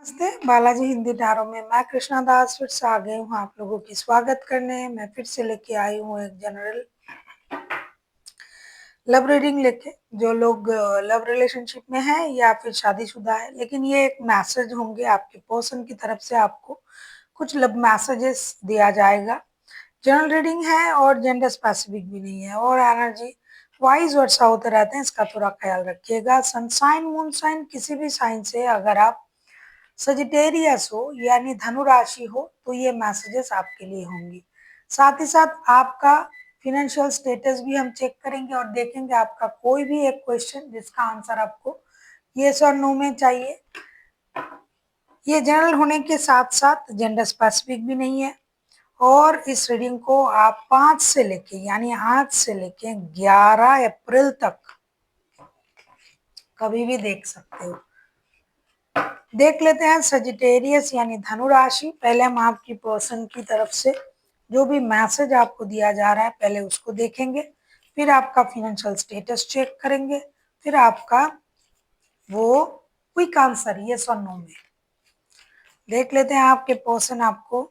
नमस्ते, बालाजी हिंदी टारो में मैं कृष्णा दास फिर से आ गई हूँ आप लोगों की स्वागत करने। मैं फिर से लेके आई हूँ एक जनरल लव रीडिंग लेके। जो लोग लव रिलेशनशिप में है या फिर शादीशुदा है, लेकिन ये एक मैसेज होंगे आपके पर्सन की तरफ से, आपको कुछ लव मैसेजेस दिया जाएगा। जनरल रीडिंग है और जेंडर स्पेसिफिक भी नहीं है, और एनर्जी वाइज वर्षा होते रहते हैं, इसका थोड़ा ख्याल रखिएगा। सनसाइन मून साइन किसी भी साइन से अगर आप सजिटेरियस हो यानी धनु राशि हो तो ये मैसेजेस आपके लिए होंगी। साथ ही साथ आपका फिनेंशियल स्टेटस भी हम चेक करेंगे और देखेंगे आपका कोई भी एक क्वेश्चन जिसका आंसर आपको यस और नो में चाहिए। ये जनरल होने के साथ साथ जेंडर स्पेसिफिक भी नहीं है, और इस रीडिंग को आप 5 से लेके यानी आज से लेके 11 अप्रैल तक कभी भी देख सकते हो। देख लेते हैं सजिटेरियस यानी धनु राशि। पहले हम आपकी पर्सन की तरफ से जो भी मैसेज आपको दिया जा रहा है पहले उसको देखेंगे, फिर आपका फिनेंशियल स्टेटस चेक करेंगे, फिर आपका वो क्विक आंसर यस और नो में। देख लेते हैं आपके पर्सन आपको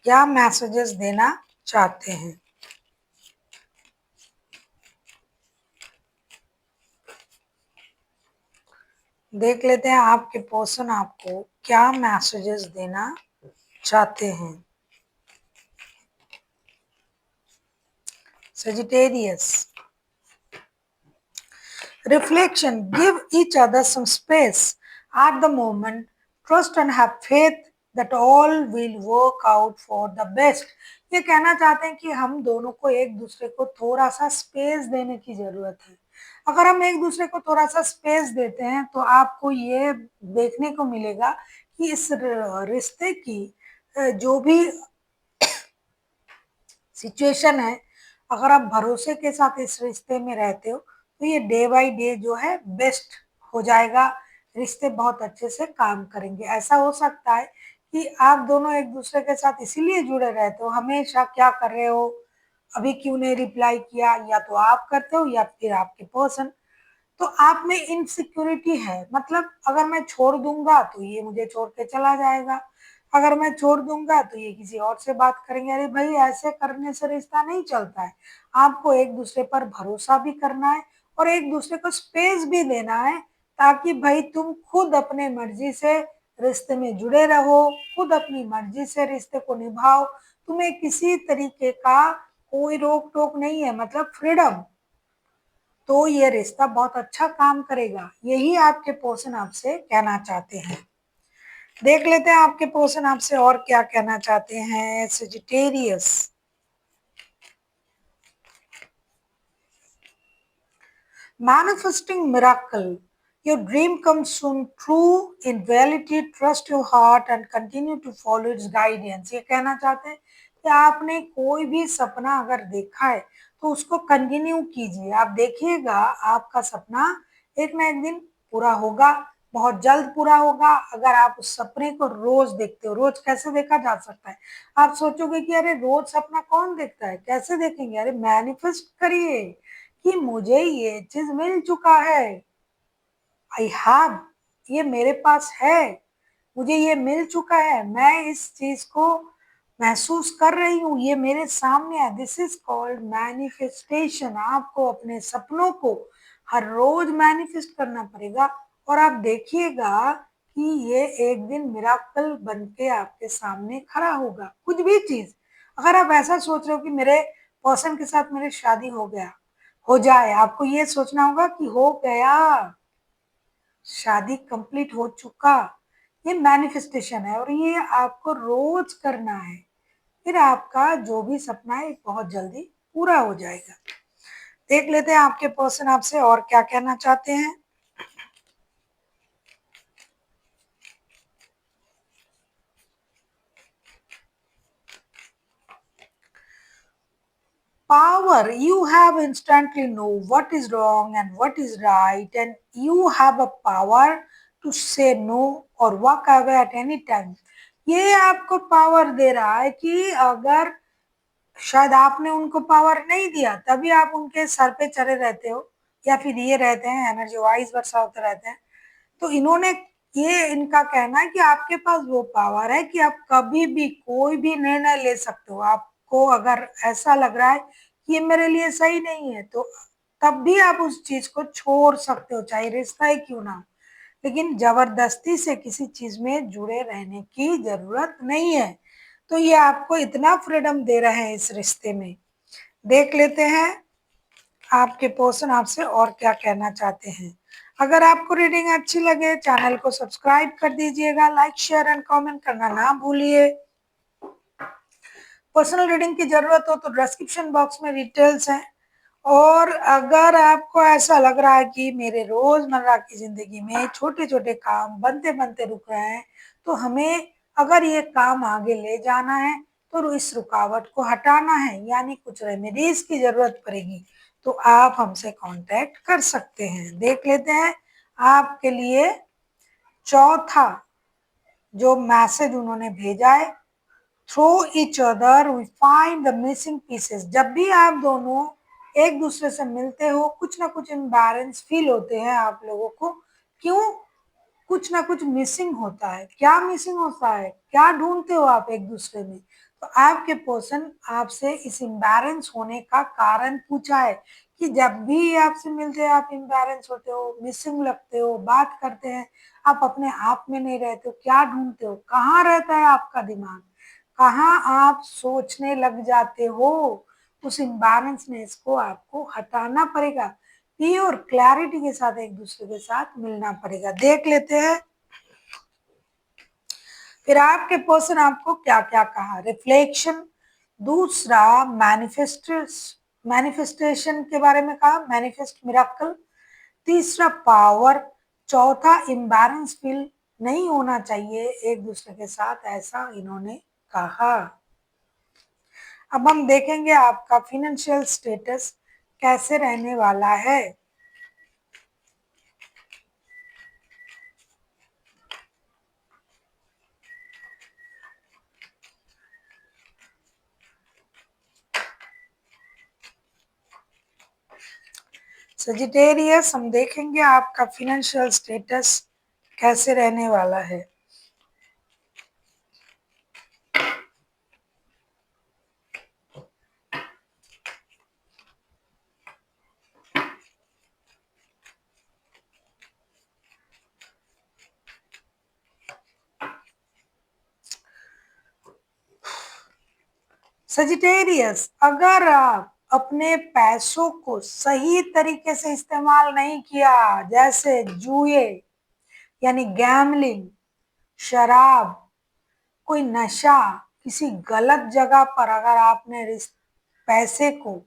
क्या मैसेजेस देना चाहते हैं। देख लेते हैं आपके पर्सन आपको क्या मैसेजेस देना चाहते हैं। Sagittarius. Reflection. Give each other some space at the moment. Trust and have faith that all will work out for the best. ये कहना चाहते हैं कि हम दोनों को एक दूसरे को थोड़ा सा स्पेस देने की जरूरत है। अगर हम एक दूसरे को थोड़ा सा स्पेस देते हैं तो आपको ये देखने को मिलेगा कि इस रिश्ते की जो भी सिचुएशन है, अगर आप भरोसे के साथ इस रिश्ते में रहते हो तो ये डे बाय डे जो है बेस्ट हो जाएगा। रिश्ते बहुत अच्छे से काम करेंगे। ऐसा हो सकता है कि आप दोनों एक दूसरे के साथ इसीलिए जुड़े रहते हो, हमेशा क्या कर रहे हो, अभी क्यों नहीं रिप्लाई किया, या तो आप करते हो या फिर आपके पर्सन। तो आप में इनसिक्योरिटी है, मतलब अगर मैं छोड़ दूंगा तो ये मुझे छोड़ के चला जाएगा, अगर मैं छोड़ दूंगा तो ये किसी और से बात करेंगे। अरे भाई, ऐसे करने से रिश्ता नहीं चलता है। आपको एक दूसरे पर भरोसा भी करना है और एक दूसरे को स्पेस भी देना है, ताकि भाई तुम खुद अपने मर्जी से रिश्ते में जुड़े रहो, खुद अपनी मर्जी से रिश्ते को निभाओ। तुम्हें किसी तरीके का कोई रोक टोक नहीं है, मतलब फ्रीडम। तो ये रिश्ता बहुत अच्छा काम करेगा, यही आपके पर्सन आपसे कहना चाहते हैं। देख लेते हैं आपके पर्सन आपसे और क्या कहना चाहते हैं। Sagittarius. Manifesting miracle. Your dream comes soon true in reality, trust your heart and continue to follow its guidance. ये कहना चाहते हैं कि आपने कोई भी सपना अगर देखा है तो उसको कंटिन्यू कीजिए। आप देखिएगा आपका सपना एक ना एक दिन पूरा होगा, बहुत जल्द पूरा होगा। अगर आप उस सपने को रोज देखते हो, रोज कैसे देखा जा सकता है? आप सोचोगे कि अरे रोज सपना कौन देखता है, कैसे देखेंगे? अरे मैनिफेस्ट करिए कि मुझे ये चीज मिल चुका है, आई हैव, ये मेरे पास है, मुझे ये मिल चुका है, मैं इस चीज को महसूस कर रही हूँ, ये मेरे सामने है। This is called manifestation. आपको अपने सपनों को हर रोज मैनिफेस्ट करना पड़ेगा, और आप देखिएगा कि ये एक दिन मिराकल बन के आपके सामने खड़ा होगा। कुछ भी चीज, अगर आप ऐसा सोच रहे हो कि मेरे पर्सन के साथ मेरी शादी हो गया, हो जाए, आपको ये सोचना होगा कि हो गया, शादी कंप्लीट हो चुका। ये मैनिफेस्टेशन है और ये आपको रोज करना है, फिर आपका जो भी सपना है बहुत जल्दी पूरा हो जाएगा। देख लेते हैं आपके पर्सन आपसे और क्या कहना चाहते हैं। Power. You have instantly know what is wrong and what is right, and you have a power to say no or walk away at any time. ये आपको पावर दे रहा है कि अगर शायद आपने उनको पावर नहीं दिया तभी आप उनके सर पे चढ़े रहते हो, या फिर ये रहते हैं एनर्जी वाइज वर्षा होते रहते हैं। तो इन्होंने ये इनका कहना है कि आपके पास वो पावर है कि आप कभी भी कोई भी निर्णय ले सकते हो। आपको अगर ऐसा लग रहा है कि ये मेरे लिए सही नहीं है, तो तब भी आप उस चीज को छोड़ सकते हो, चाहे रिश्ता ही क्यों ना हो। लेकिन जबरदस्ती से किसी चीज में जुड़े रहने की जरूरत नहीं है। तो ये आपको इतना फ्रीडम दे रहे हैं इस रिश्ते में। देख लेते हैं आपके पर्सन आपसे और क्या कहना चाहते हैं। अगर आपको रीडिंग अच्छी लगे, चैनल को सब्सक्राइब कर दीजिएगा, लाइक शेयर एंड कमेंट करना ना भूलिए। पर्सनल रीडिंग की जरूरत हो तो डिस्क्रिप्शन बॉक्स में डिटेल्स हैं। और अगर आपको ऐसा लग रहा है कि मेरे रोजमर्रा की जिंदगी में छोटे छोटे काम बनते बनते रुक रहे हैं, तो हमें अगर ये काम आगे ले जाना है तो इस रुकावट को हटाना है, यानी कुछ रेमेडीज की जरूरत पड़ेगी, तो आप हमसे कांटेक्ट कर सकते हैं। देख लेते हैं आपके लिए चौथा जो मैसेज उन्होंने भेजा है। Through each other we find the missing pieces। जब भी आप दोनों एक दूसरे से मिलते हो, कुछ ना कुछ इम्बैलेंस फील होते हैं आप लोगों को। क्यों? कुछ ना कुछ मिसिंग होता है। क्या मिसिंग होता है? क्या ढूंढते हो आप एक दूसरे में? तो आपके पर्सन आपसे इस इम्बैलेंस होने का कारण पूछा है कि जब भी आपसे मिलते हैं आप इम्बैलेंस होते हो, मिसिंग लगते हो, बात करते हैं, आप अपने आप में नहीं रहते हो। क्या ढूंढते हो? कहाँ रहता है आपका दिमाग? कहाँ आप सोचने लग जाते हो? उस इम्बैलेंसनेस को आपको हटाना पड़ेगा। प्योर क्लैरिटी के साथ एक दूसरे के साथ मिलना पड़ेगा। देख लेते हैं फिर आपके पर्सन आपको क्या क्या कहा। रिफ्लेक्शन, दूसरा मैनिफेस्टेशन के बारे में कहा, मैनिफेस्ट मिराकल। तीसरा पावर। चौथा इम्बैलेंस फील नहीं होना चाहिए एक दूसरे के साथ, ऐसा इन्होंने कहा। अब हम देखेंगे आपका फिनेंशियल स्टेटस कैसे रहने वाला है। सजिटेरियस, हम देखेंगे आपका फिनेंशियल स्टेटस कैसे रहने वाला है। सजिटेरियस, अगर आप अपने पैसों को सही तरीके से इस्तेमाल नहीं किया, जैसे जुए यानी गैमलिंग, शराब, कोई नशा, किसी गलत जगह पर अगर आपने पैसे को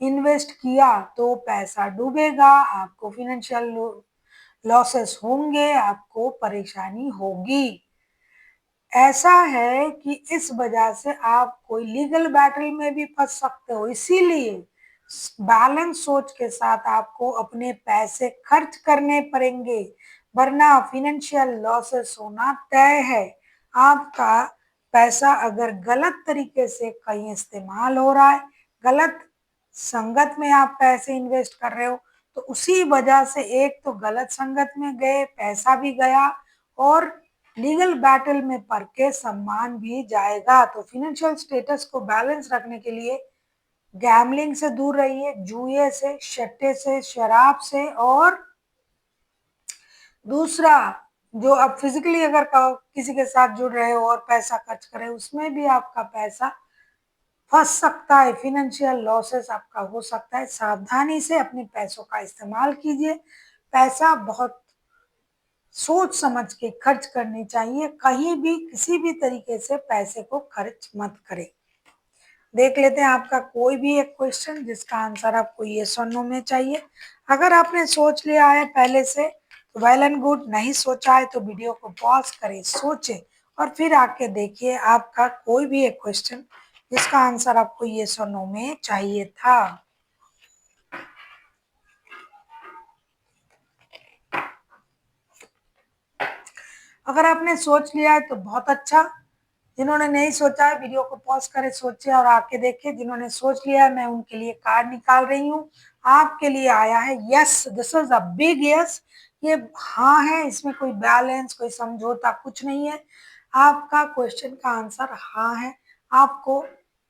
इन्वेस्ट किया तो पैसा डूबेगा, आपको फिनेंशियल लॉसेस होंगे, आपको परेशानी होगी। ऐसा है कि इस वजह से आप कोई लीगल बैटल में भी फंस सकते हो। इसीलिए बैलेंस सोच के साथ आपको अपने पैसे खर्च करने पड़ेंगे, वरना फिनेंशियल लॉसेस होना तय है। आपका पैसा अगर गलत तरीके से कहीं इस्तेमाल हो रहा है, गलत संगत में आप पैसे इन्वेस्ट कर रहे हो, तो उसी वजह से एक तो गलत संगत में गए, पैसा भी गया, और लीगल बैटल में पड़ के सम्मान भी जाएगा। तो फिनेंशियल स्टेटस को बैलेंस रखने के लिए गैमलिंग से दूर रहिए, जुए से, सट्टे से, शराब से। और दूसरा, जो आप फिजिकली अगर किसी के साथ जुड़ रहे हो और पैसा खर्च कर रहे हो, उसमें भी आपका पैसा फंस सकता है, फिनेंशियल लॉसेस आपका हो सकता है। सावधानी से अपने पैसों का इस्तेमाल कीजिए। पैसा बहुत सोच समझ के खर्च करनी चाहिए, कहीं भी किसी भी तरीके से पैसे को खर्च मत करें। देख लेते हैं आपका कोई भी एक क्वेश्चन जिसका आंसर आपको यस और नो में चाहिए। अगर आपने सोच लिया है पहले से तो वेल एंड गुड, नहीं सोचा है तो वीडियो को पॉज करें, सोचें और फिर आके देखिए आपका कोई भी एक क्वेश्चन जिसका आंसर आपको यस और नो में चाहिए था। अगर आपने सोच लिया है तो बहुत अच्छा। जिन्होंने नहीं सोचा है वीडियो को पॉज करें, सोचे और आके देखें। जिन्होंने सोच लिया है मैं उनके लिए कार्ड निकाल रही हूँ। आपके लिए आया है yes, this is a big yes, ये हाँ है, इसमें कोई बैलेंस, कोई समझौता कुछ नहीं है। आपका क्वेश्चन का आंसर हाँ है। आपको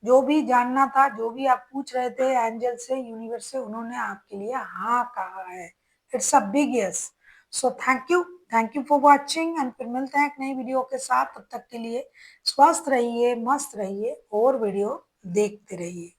जो भी जानना था, जो भी आप पूछ रहे थे एंजल से, यूनिवर्स से, उन्होंने आपके लिए हाँ कहा है। It's a big yes. So thank you for watching, and फिर मिलते हैं एक नई वीडियो के साथ। तब तक के लिए स्वस्थ रहिए, मस्त रहिए और वीडियो देखते रहिए।